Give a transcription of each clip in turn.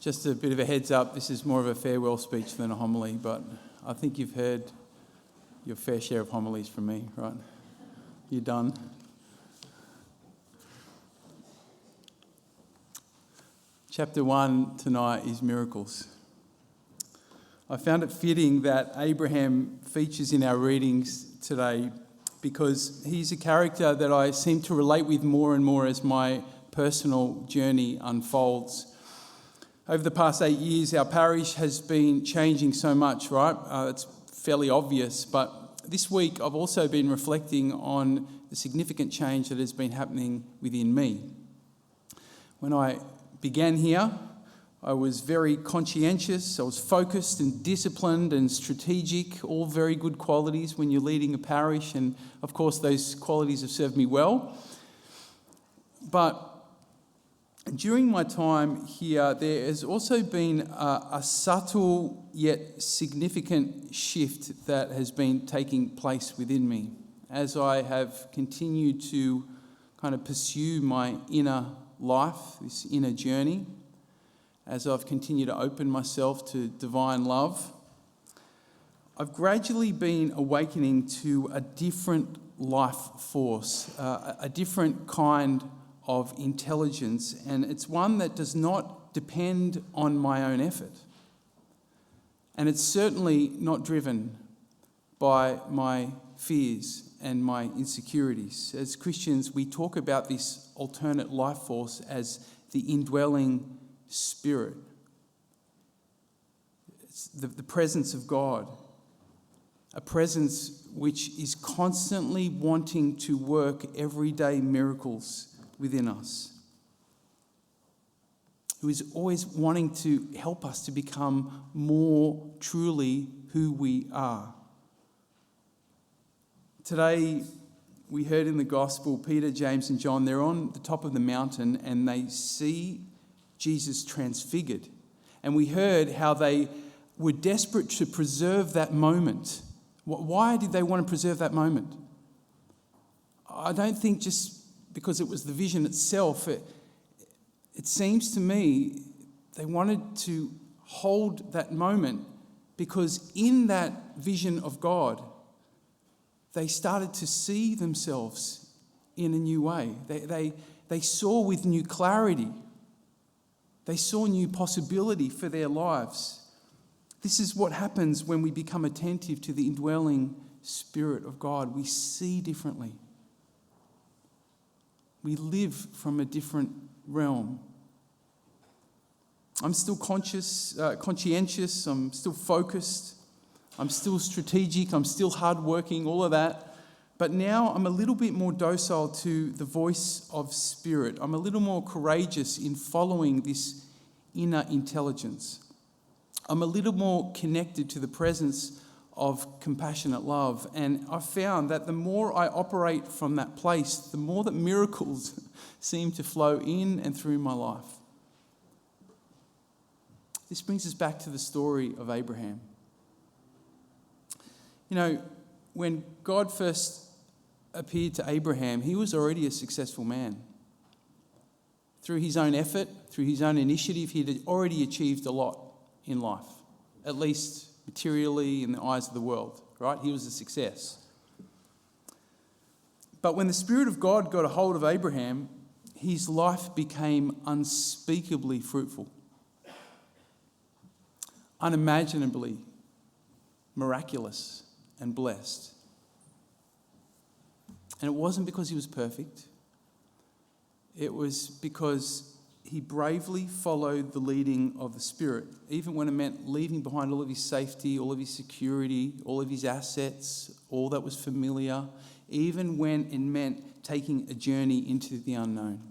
Just a bit of a heads up, this is more of a farewell speech than a homily, but I think you've heard your fair share of homilies from me, right? You're done. Chapter 1 tonight is miracles. I found it fitting that Abraham features in our readings today because he's a character that I seem to relate with more and more as my personal journey unfolds. Over the past 8 years, our parish has been changing so much, right? It's fairly obvious, but this week I've also been reflecting on the significant change that has been happening within me. When I began here, I was very conscientious, I was focused and disciplined and strategic, all very good qualities when you're leading a parish, and of course those qualities have served me well. But during my time here, there has also been a subtle yet significant shift that has been taking place within me as I have continued to kind of pursue my inner life, this inner journey, as I've continued to open myself to divine love. I've gradually been awakening to a different life force, a different kind of intelligence, and it's one that does not depend on my own effort. And it's certainly not driven by my fears and my insecurities. As Christians, we talk about this alternate life force as the indwelling Spirit. It's the presence of God, a presence which is constantly wanting to work everyday miracles within us, who is always wanting to help us to become more truly who we are. Today, we heard in the gospel, Peter, James and John, they're on the top of the mountain and they see Jesus transfigured. And we heard how they were desperate to preserve that moment. Why did they want to preserve that moment? I don't think just because it was the vision itself. It seems to me they wanted to hold that moment because in that vision of God, they started to see themselves in a new way. They saw with new clarity. They saw new possibility for their lives. This is what happens when we become attentive to the indwelling Spirit of God. We see differently. We live from a different realm. I'm still conscientious, I'm still focused, I'm still strategic, I'm still hardworking, all of that. But now I'm a little bit more docile to the voice of Spirit. I'm a little more courageous in following this inner intelligence. I'm a little more connected to the presence of compassionate love. And I found that the more I operate from that place, the more that miracles seem to flow in and through my life. This brings us back to the story of Abraham. You know, when God first appeared to Abraham, he was already a successful man. Through his own effort, through his own initiative, he had already achieved a lot in life, at least materially in the eyes of the world, right? He was a success. But when the Spirit of God got a hold of Abraham, his life became unspeakably fruitful, unimaginably miraculous and blessed. And it wasn't because he was perfect. It was because he bravely followed the leading of the Spirit, even when it meant leaving behind all of his safety, all of his security, all of his assets, all that was familiar, even when it meant taking a journey into the unknown.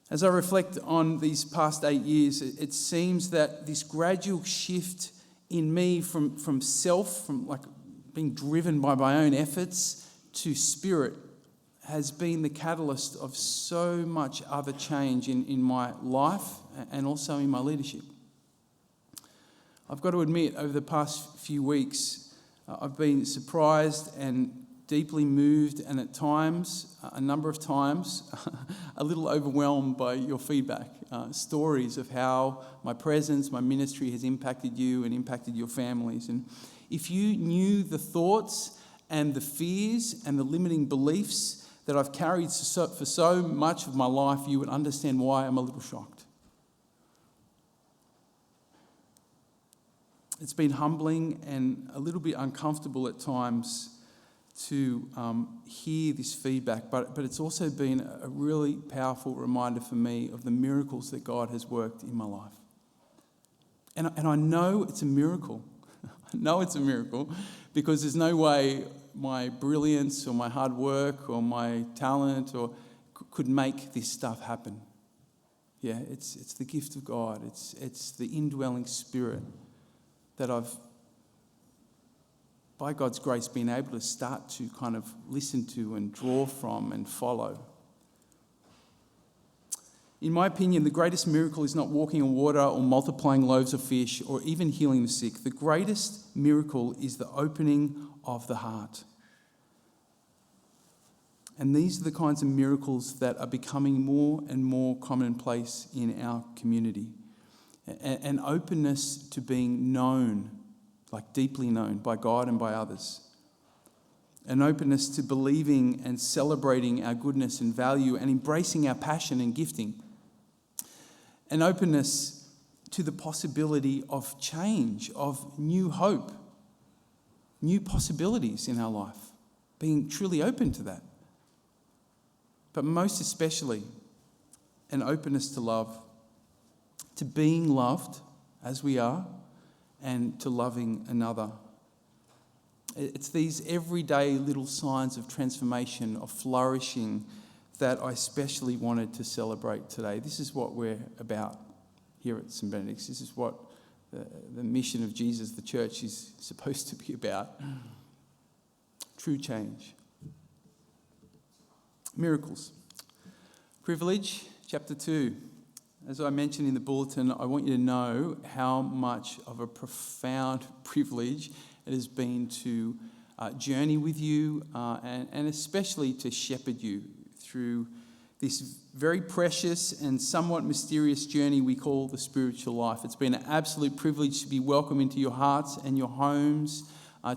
As I reflect on these past 8 years, it seems that this gradual shift in me from self, from like being driven by my own efforts, to Spirit has been the catalyst of so much other change in my life and also in my leadership. I've got to admit, over the past few weeks, I've been surprised and deeply moved and at times, a number of times, a little overwhelmed by your feedback. Stories of how my presence, my ministry has impacted you and impacted your families. And if you knew the thoughts and the fears and the limiting beliefs that I've carried for so much of my life, you would understand why I'm a little shocked. It's been humbling and a little bit uncomfortable at times to hear this feedback, but it's also been a really powerful reminder for me of the miracles that God has worked in my life. And I know it's a miracle. I know it's a miracle because there's no way my brilliance or my hard work or my talent could make this stuff happen. Yeah, it's the gift of God. It's the indwelling Spirit that I've, by God's grace, been able to start to kind of listen to and draw from and follow. In my opinion, the greatest miracle is not walking on water or multiplying loaves of fish or even healing the sick. The greatest miracle is the opening of the heart. And these are the kinds of miracles that are becoming more and more commonplace in our community. An openness to being known, like deeply known by God and by others. An openness to believing and celebrating our goodness and value and embracing our passion and gifting. An openness to the possibility of change, of new hope, new possibilities in our life. Being truly open to that. But most especially, an openness to love. To being loved as we are and to loving another. It's these everyday little signs of transformation, of flourishing that I especially wanted to celebrate today. This is what we're about here at St. Benedict's. This is what the mission of Jesus, the church, is supposed to be about. True change. Miracles. Privilege, chapter 2. As I mentioned in the bulletin, I want you to know how much of a profound privilege it has been to journey with you and especially to shepherd you through this very precious and somewhat mysterious journey we call the spiritual life. It's been an absolute privilege to be welcomed into your hearts and your homes,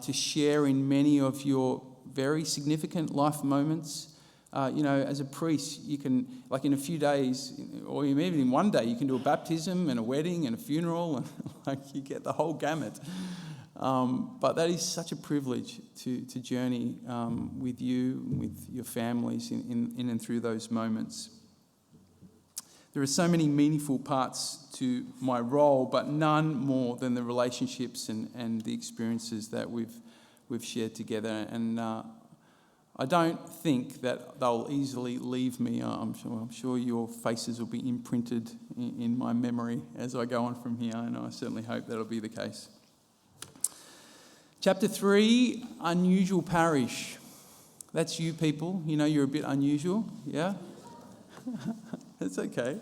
to share in many of your very significant life moments. As a priest, you can, like in a few days, or even in one day, you can do a baptism and a wedding and a funeral, and like you get the whole gamut. But that is such a privilege to journey with you, with your families in and through those moments. There are so many meaningful parts to my role, but none more than the relationships and the experiences that we've shared together. And I don't think that they'll easily leave me. I'm sure your faces will be imprinted in my memory as I go on from here, and I certainly hope that'll be the case. Chapter 3, unusual parish. That's you people. You know you're a bit unusual, yeah? It's okay.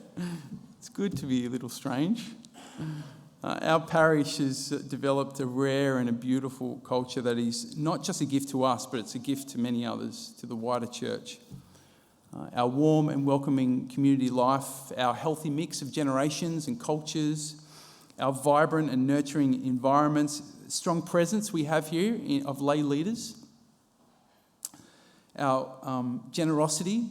It's good to be a little strange. Our parish has developed a rare and a beautiful culture that is not just a gift to us, but it's a gift to many others, to the wider church. Our warm and welcoming community life, our healthy mix of generations and cultures, our vibrant and nurturing environments, strong presence we have here of lay leaders, our generosity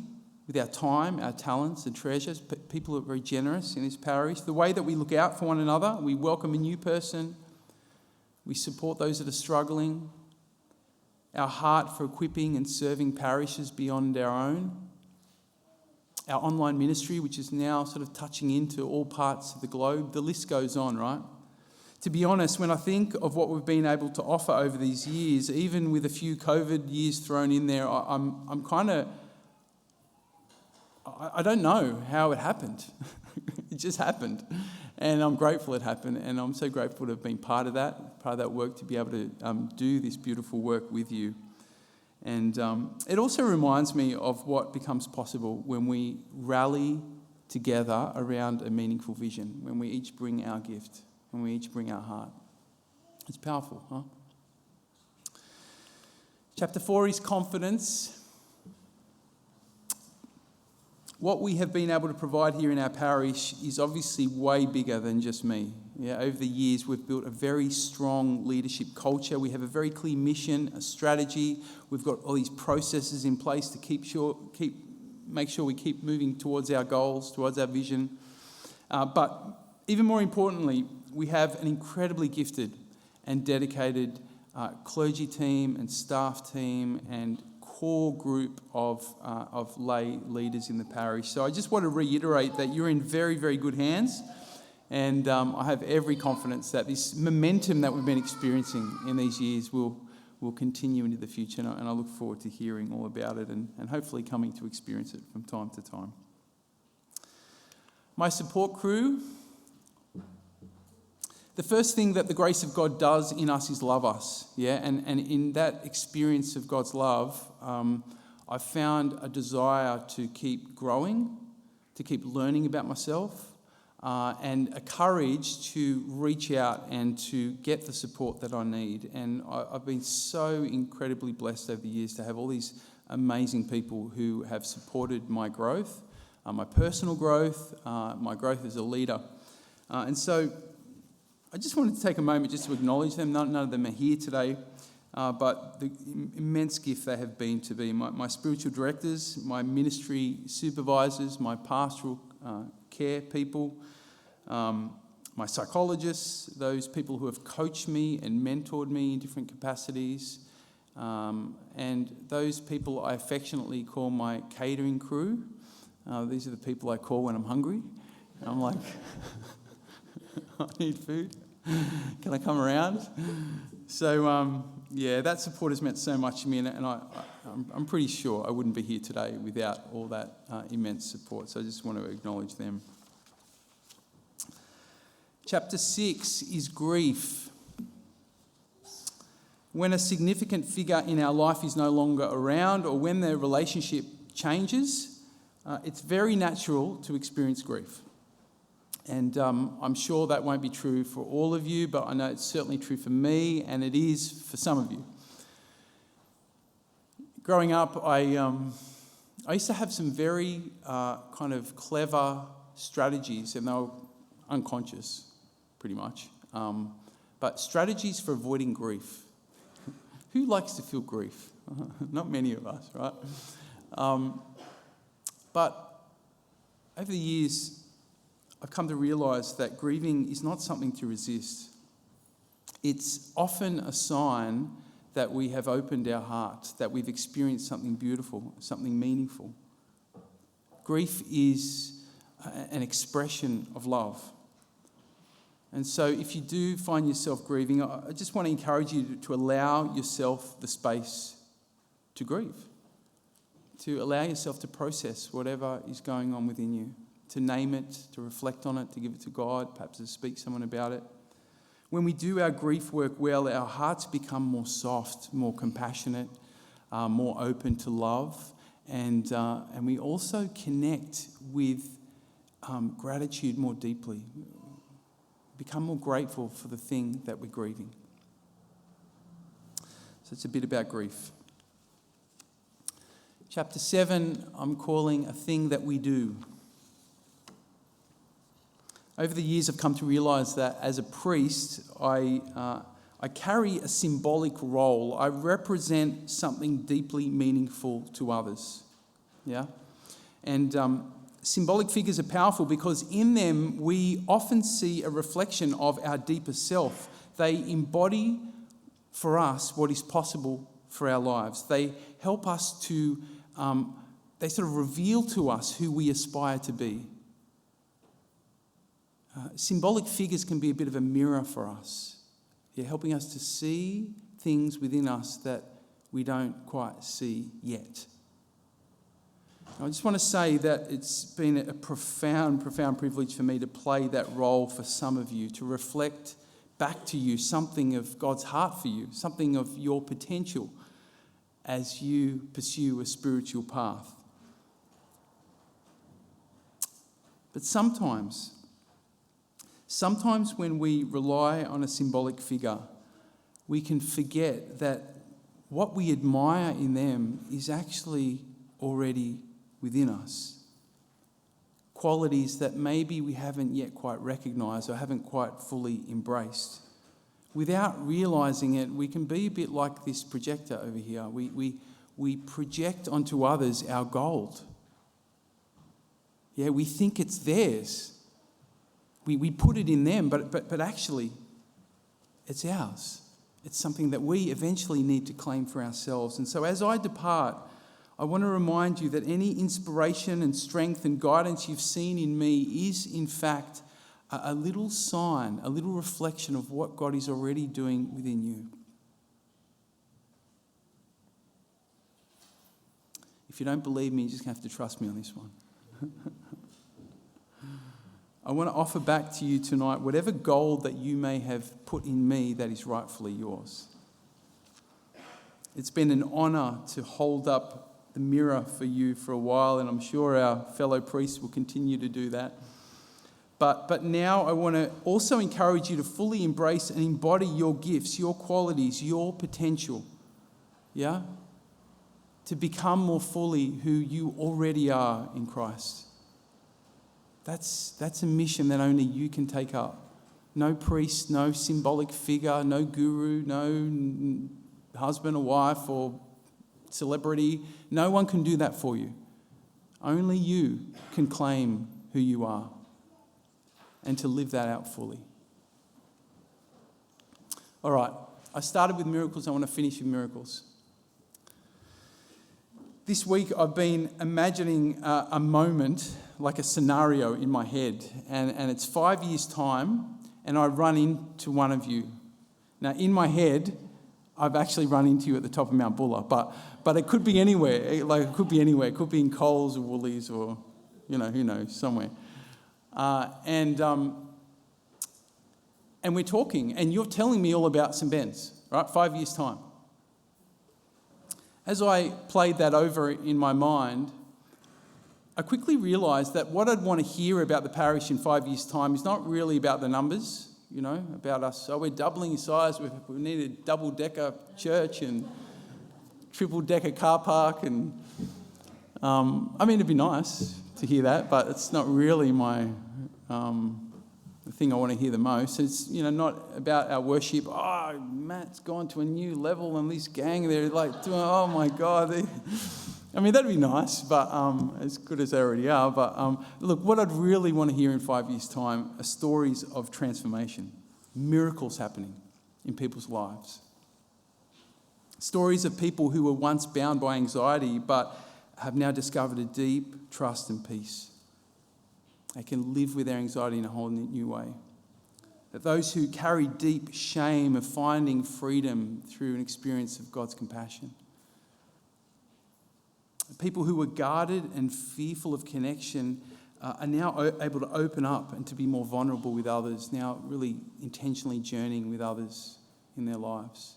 with our time, our talents and treasures. People are very generous in this parish. The way that we look out for one another, we welcome a new person, we support those that are struggling, our heart for equipping and serving parishes beyond our own, our online ministry, which is now sort of touching into all parts of the globe. The list goes on, right? To be honest, when I think of what we've been able to offer over these years, even with a few COVID years thrown in there, I'm kind of, I don't know how it happened. It just happened. And I'm grateful it happened. And I'm so grateful to have been part of that work, to be able to do this beautiful work with you. And it also reminds me of what becomes possible when we rally together around a meaningful vision, when we each bring our gift, when we each bring our heart. It's powerful, huh? Chapter 4 is confidence. What we have been able to provide here in our parish is obviously way bigger than just me. Yeah, over the years, we've built a very strong leadership culture. We have a very clear mission, a strategy. We've got all these processes in place to make sure we keep moving towards our goals, towards our vision. But even more importantly, we have an incredibly gifted and dedicated clergy team and staff team and core group of lay leaders in the parish. So I just want to reiterate that you're in very, very good hands, and I have every confidence that this momentum that we've been experiencing in these years will continue into the future, and I look forward to hearing all about it and hopefully coming to experience it from time to time. My support crew. The first thing that the grace of God does in us is love us, yeah? And in that experience of God's love, I found a desire to keep growing, to keep learning about myself, and a courage to reach out and to get the support that I need. And I've been so incredibly blessed over the years to have all these amazing people who have supported my growth, my personal growth, my growth as a leader. And so I just wanted to take a moment just to acknowledge them. None of them are here today, but the immense gift they have been to be my spiritual directors, my ministry supervisors, my pastoral care people, my psychologists, those people who have coached me and mentored me in different capacities, and those people I affectionately call my catering crew. These are the people I call when I'm hungry. And I'm like, I need food. Can I come around? So, that support has meant so much to me, and I'm pretty sure I wouldn't be here today without all that immense support. So I just want to acknowledge them. Chapter 6 is grief. When a significant figure in our life is no longer around, or when their relationship changes, it's very natural to experience grief. And I'm sure that won't be true for all of you, but I know it's certainly true for me, and it is for some of you. Growing up, I used to have some very kind of clever strategies, and they were unconscious, pretty much. But strategies for avoiding grief. Who likes to feel grief? Not many of us, right? But over the years, I've come to realise that grieving is not something to resist. It's often a sign that we have opened our heart, that we've experienced something beautiful, something meaningful. Grief is an expression of love. And so if you do find yourself grieving, I just want to encourage you to allow yourself the space to grieve, to allow yourself to process whatever is going on within you, to name it, to reflect on it, to give it to God, perhaps to speak to someone about it. When we do our grief work well, our hearts become more soft, more compassionate, more open to love, and we also connect with gratitude more deeply, become more grateful for the thing that we're grieving. So it's a bit about grief. Chapter 7, I'm calling a thing that we do. Over the years, I've come to realise that as a priest, I carry a symbolic role. I represent something deeply meaningful to others. Yeah? And symbolic figures are powerful because in them we often see a reflection of our deeper self. They embody for us what is possible for our lives. They help us to, they sort of reveal to us who we aspire to be. Symbolic figures can be a bit of a mirror for us, helping us to see things within us that we don't quite see yet. I just want to say that it's been a profound privilege for me to play that role for some of you, to reflect back to you something of God's heart for you, something of your potential as you pursue a spiritual path. But sometimes when we rely on a symbolic figure, we can forget that what we admire in them is actually already within us. Qualities that maybe we haven't yet quite recognised or haven't quite fully embraced. Without realising it, we can be a bit like this projector over here. We project onto others our gold. Yeah, we think it's theirs. We put it in them, but actually it's ours. It's something that we eventually need to claim for ourselves. And so as I depart, I want to remind you that any inspiration and strength and guidance you've seen in me is, in fact, a little sign, a little reflection of what God is already doing within you. If you don't believe me, you're just going to have to trust me on this one. I want to offer back to you tonight whatever gold that you may have put in me that is rightfully yours. It's been an honour to hold up the mirror for you for a while, and I'm sure our fellow priests will continue to do that. But now I want to also encourage you to fully embrace and embody your gifts, your qualities, your potential. Yeah? To become more fully who you already are in Christ. That's a mission that only you can take up. No priest, no symbolic figure, no guru, no husband or wife or celebrity. No one can do that for you. Only you can claim who you are and to live that out fully. All right, I started with miracles. I want to finish with miracles. This week I've been imagining a moment, like a scenario in my head, and it's 5 years' time, and I run into one of you. Now, in my head, I've actually run into you at the top of Mount Buller, but it could be anywhere. Like, it could be anywhere. It could be in Coles or Woolies or, who knows, somewhere. And we're talking, and you're telling me all about St. Ben's, right? 5 years' time. As I played that over in my mind, I quickly realised that what I'd want to hear about the parish in 5 years' time is not really about the numbers, about us. So we're doubling in size. We need a double-decker church and triple-decker car park. And it'd be nice to hear that, but it's not really the thing I want to hear the most. It's, not about our worship. Oh, Matt's gone to a new level, and this gang, they're like doing, oh my God. That'd be nice, but as good as they already are. But look, what I'd really want to hear in 5 years' time are stories of transformation, miracles happening in people's lives. Stories of people who were once bound by anxiety, but have now discovered a deep trust and peace. They can live with their anxiety in a whole new way. That those who carry deep shame are finding freedom through an experience of God's compassion. People who were guarded and fearful of connection are now able to open up and to be more vulnerable with others, now really intentionally journeying with others in their lives.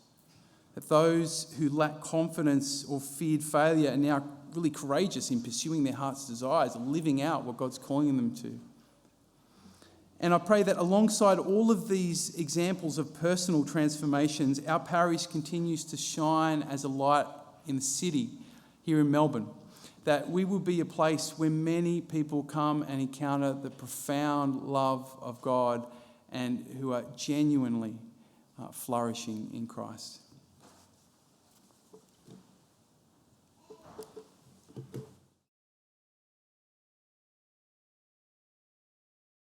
That those who lack confidence or feared failure are now really courageous in pursuing their heart's desires, living out what God's calling them to. And I pray that alongside all of these examples of personal transformations, our parish continues to shine as a light in the city here in Melbourne. That we will be a place where many people come and encounter the profound love of God and who are genuinely flourishing in Christ.